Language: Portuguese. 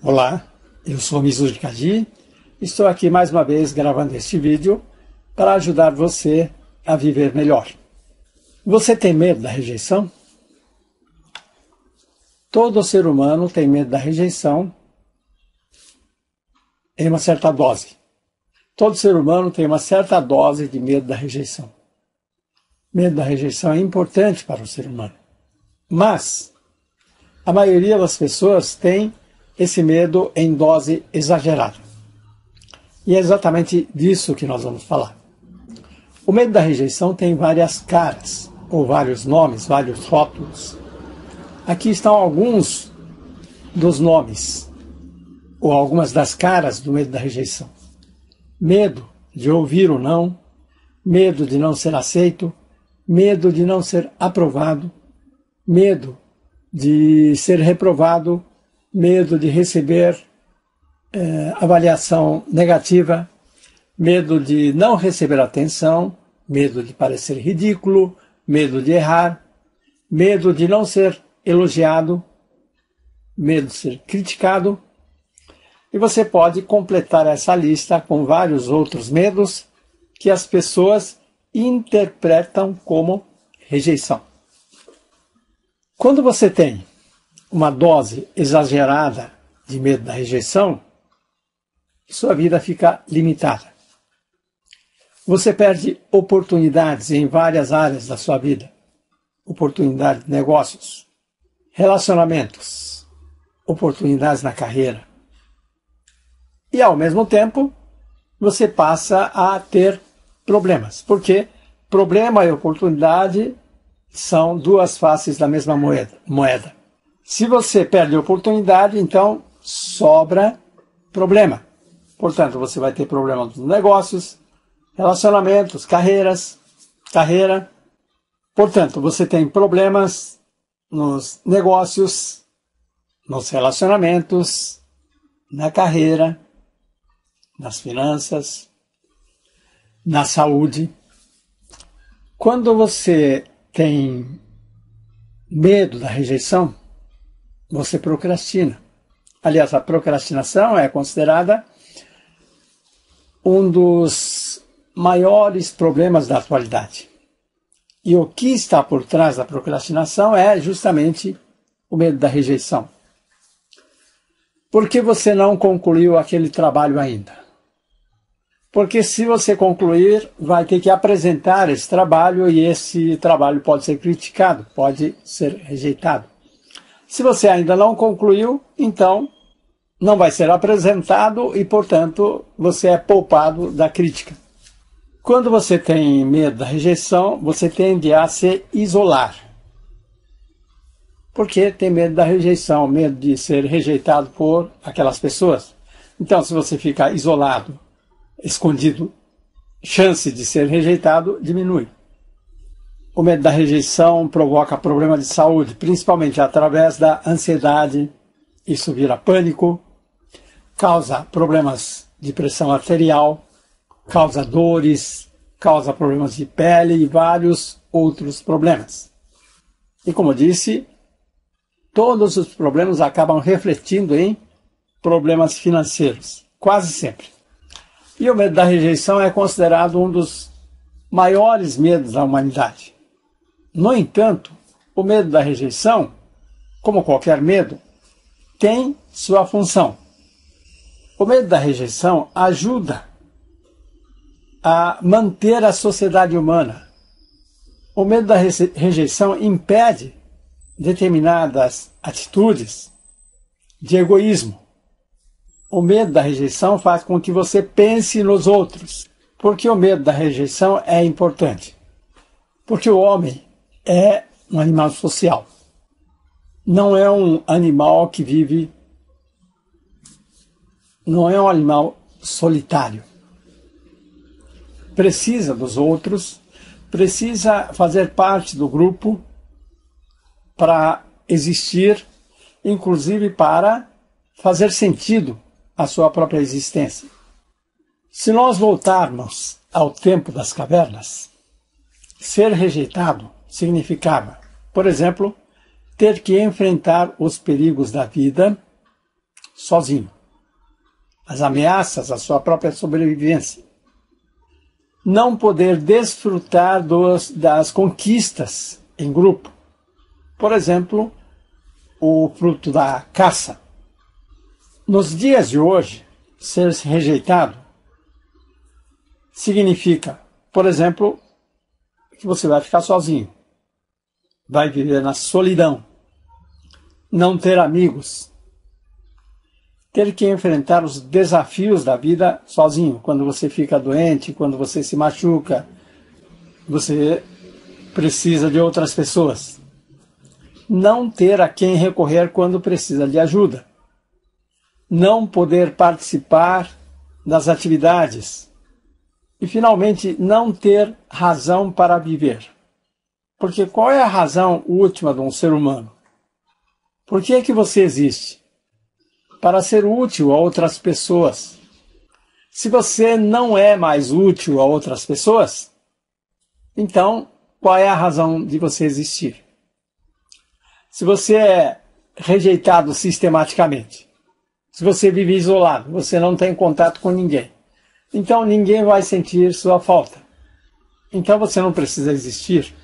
Olá, eu sou Mizuji Kaji, estou aqui mais uma vez gravando este vídeo para ajudar você a viver melhor. Você tem medo da rejeição? Todo ser humano tem medo da rejeição em uma certa dose. Todo ser humano tem uma certa dose de medo da rejeição. Medo da rejeição é importante para o ser humano. Mas a maioria das pessoas tem esse medo em dose exagerada. E é exatamente disso que nós vamos falar. O medo da rejeição tem várias caras, ou vários nomes, vários rótulos. Aqui estão alguns dos nomes, ou algumas das caras do medo da rejeição. Medo de ouvir o não, medo de não ser aceito, medo de não ser aprovado, medo de ser reprovado, medo de receber avaliação negativa, medo de não receber atenção, medo de parecer ridículo, medo de errar, medo de não ser elogiado, medo de ser criticado. E você pode completar essa lista com vários outros medos que as pessoas interpretam como rejeição. Quando você tem uma dose exagerada de medo da rejeição, sua vida fica limitada. Você perde oportunidades em várias áreas da sua vida. Oportunidades de negócios, relacionamentos, oportunidades na carreira. E, ao mesmo tempo, você passa a ter problemas. Porque problema e oportunidade são duas faces da mesma moeda. Se você perde a oportunidade, então sobra problema. Portanto, você vai ter problemas nos negócios, relacionamentos, carreira. Portanto, você tem problemas nos negócios, nos relacionamentos, na carreira, nas finanças, na saúde. Quando você tem medo da rejeição, você procrastina. Aliás, a procrastinação é considerada um dos maiores problemas da atualidade. E o que está por trás da procrastinação é justamente o medo da rejeição. Por que você não concluiu aquele trabalho ainda? Porque se você concluir, vai ter que apresentar esse trabalho e esse trabalho pode ser criticado, pode ser rejeitado. Se você ainda não concluiu, então não vai ser apresentado e, portanto, você é poupado da crítica. Quando você tem medo da rejeição, você tende a se isolar. Porque tem medo da rejeição, medo de ser rejeitado por aquelas pessoas. Então, se você ficar isolado, escondido, chance de ser rejeitado diminui. O medo da rejeição provoca problema de saúde, principalmente através da ansiedade. Isso vira pânico, causa problemas de pressão arterial, causa dores, causa problemas de pele e vários outros problemas. E como disse, todos os problemas acabam refletindo em problemas financeiros, quase sempre. E o medo da rejeição é considerado um dos maiores medos da humanidade. No entanto, o medo da rejeição, como qualquer medo, tem sua função. O medo da rejeição ajuda a manter a sociedade humana. O medo da rejeição impede determinadas atitudes de egoísmo. O medo da rejeição faz com que você pense nos outros. Porque o medo da rejeição é importante. Porque o homem é um animal social. Não é um animal que vive, não é um animal solitário. Precisa dos outros, precisa fazer parte do grupo para existir, inclusive para fazer sentido à sua própria existência. Se nós voltarmos ao tempo das cavernas, ser rejeitado significava, por exemplo, ter que enfrentar os perigos da vida sozinho. As ameaças à sua própria sobrevivência. Não poder desfrutar das conquistas em grupo. Por exemplo, o fruto da caça. Nos dias de hoje, ser rejeitado significa, por exemplo, que você vai ficar sozinho, vai viver na solidão, não ter amigos, ter que enfrentar os desafios da vida sozinho. Quando você fica doente, quando você se machuca, você precisa de outras pessoas. Não ter a quem recorrer quando precisa de ajuda. Não poder participar das atividades. E, finalmente, não ter razão para viver. Porque qual é a razão última de um ser humano? Por que é que você existe? Para ser útil a outras pessoas. Se você não é mais útil a outras pessoas, então qual é a razão de você existir? Se você é rejeitado sistematicamente, se você vive isolado, você não tem contato com ninguém, então ninguém vai sentir sua falta. Então você não precisa existir.